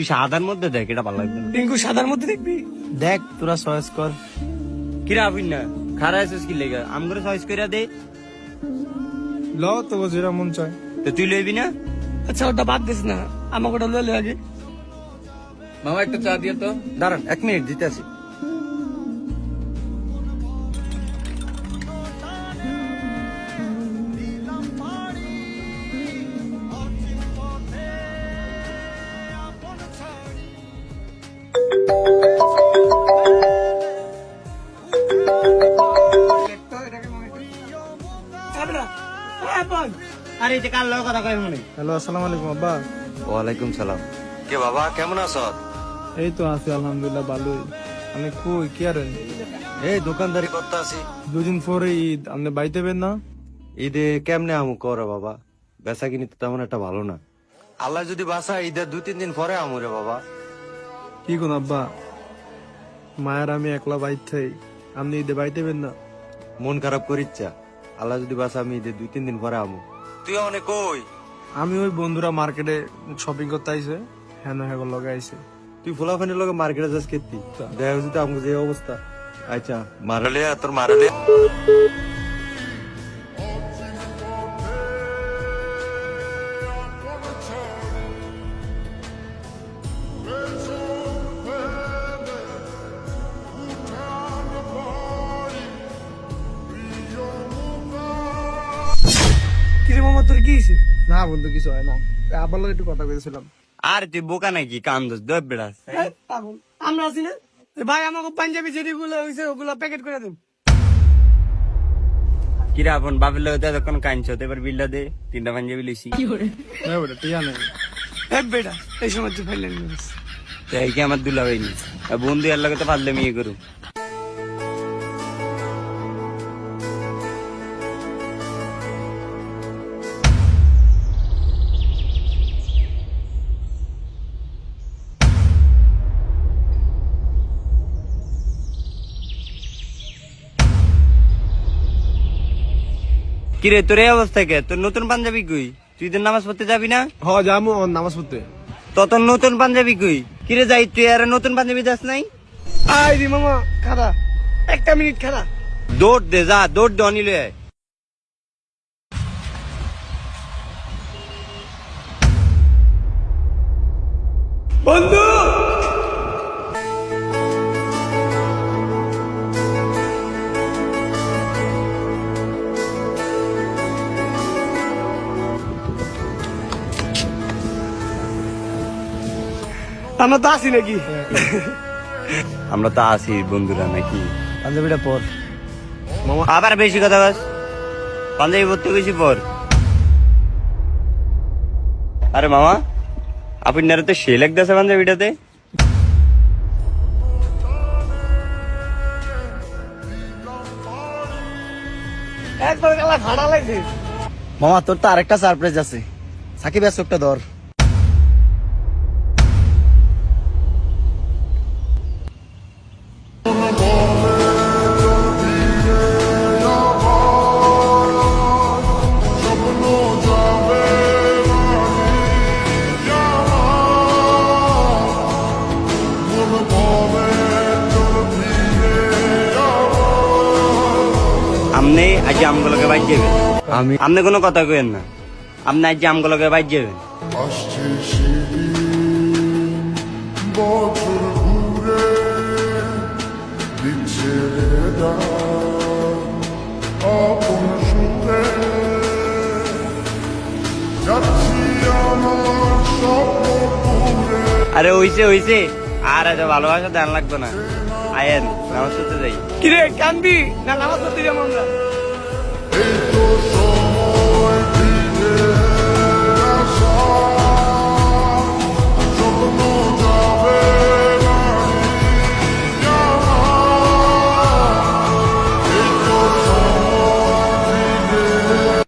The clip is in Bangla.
সাদার মধ্যে দেখ, এটা ভালো লাগবে না। টিঙ্কু সাদার মধ্যে দেখবি? দেখ তোরা চয়েস কর। কিরা আবিন না খারা আছিস কি লেগা? আম করে চয়েস কইরা দে। ল তো যেটা মন চায়। তো তুই লইবি না? আচ্ছা ওটা বাদ দিস না, আমাকে ওটা লইলে আগে। মামা একটা চা দিয়ে তো। দাঁড়ান 1 মিনিট দিতে আসি। আরে এটা কার লগে কথা কই মনে? হ্যালো, আসসালামু আলাইকুম আব্বা। ওয়ালাইকুম সালাম। কে বাবা কেমন আছো? এই তো আছি আলহামদুলিল্লাহ ভালোই। আমি কই কি আর এই দোকানদারি করতে আসি। দুদিন পরে ঈদ, আপনি বাইতে বেন না? ঈদে কেমনে আমু করো বাবা, বেচা কিনি তো তেমন একটা ভালো না। আল্লাহ যদি বাসা ঈদের 2-3 দিন পরে আমু রে বাবা। কি কোন আব্বা, মায়ের আমি একলা বাইতে, আপনি ঈদে বাইতে বেন না? মন খারাপ করিচ্ছা, আল্লাহ যদি বাসা আমি ঈদের 2-3 দিন পরে আমু। তুই অনেক কই? আমি ওই বন্ধুরা মার্কেটে শপিং করতে আইছে, হ্যাঁ হ্যাঁ লগে আইছে। তুই ফুলাফানির লগে মার্কেটে যাস কেতি, দেখা যদি আমাকে যে অবস্থা। আচ্ছা মারালে তোর মারালে কিরে মামা তোর কি হয়েছে? না বন্ধু কিছু হয় না, আব্বার লগে একটু কথা কইছিলাম। আর তুই বোকা নাকি কান্দস দব বেড়াস? পাগল, আমরা আছি না? ভাই আমাকে পাঞ্জাবি যেগুলো হয়েছে ওগুলো প্যাকেট করে দেন। কিরা আপন বাপের লগে তো এতক্ষণ কাঁদছো, তো এবার বিলটা দে। 3টা পাঞ্জাবি লইছি। হ্যাঁ বেটা টিয়া নেই। বেটা এই সময় তুই ফাইলেন তো এই কি আমার দুলা হইনি? বন্ধু এর লগে তো পারলে মেয়ে করু। কিরে তোর এই অবস্থা কে? তোর নতুন পাঞ্জাবি কই? তুই তো নামাজ পড়তে যাবি না? হ যামু নামাজ পড়তে। তো তোর নতুন পাঞ্জাবি কই? কিরে যাই তুই আর নতুন পাঞ্জাবি যাস নাই? আই রে মামা খারা, একটা মিনিট খারা। দৌড় দে, যা দৌড় দে, অনিল আয়। বন্ধু আমরা তো আসি নাকি? আমরা তো আছি বন্ধুরা নাকি? পাঞ্জাবিটা পর। আবার বেশি কথা বাস, পাঞ্জাবি পড়তে বেশি পর। আরে মামা আপনার তো সে লাগতেছে পাঞ্জাবিটাতে। একবার গেলা ভাড়া লাগছে। মামা তোর তো আরেকটা সারপ্রাইজ আছে, সাকিব একটা ধর। আপনি আজ আমগুলোকে বাইর যাবেন, আপনি কোনো কথা কেন না। আপনি আজ আমগুলোকে বাইর যাবেন। আসছে সেদিন বছর ঘুরে দিচ্ছে আপন সুরে যাচ্ছি আমার স্বপ্ন পুরে। আরে হইছে হইছে, আর এত ভালোবাসা ধ্যান লাগবে না। আয়েন নামাজ পড়তে যাই। কিরে কান্দি না নামাজ পড়তে যাবো আমরা? এই তো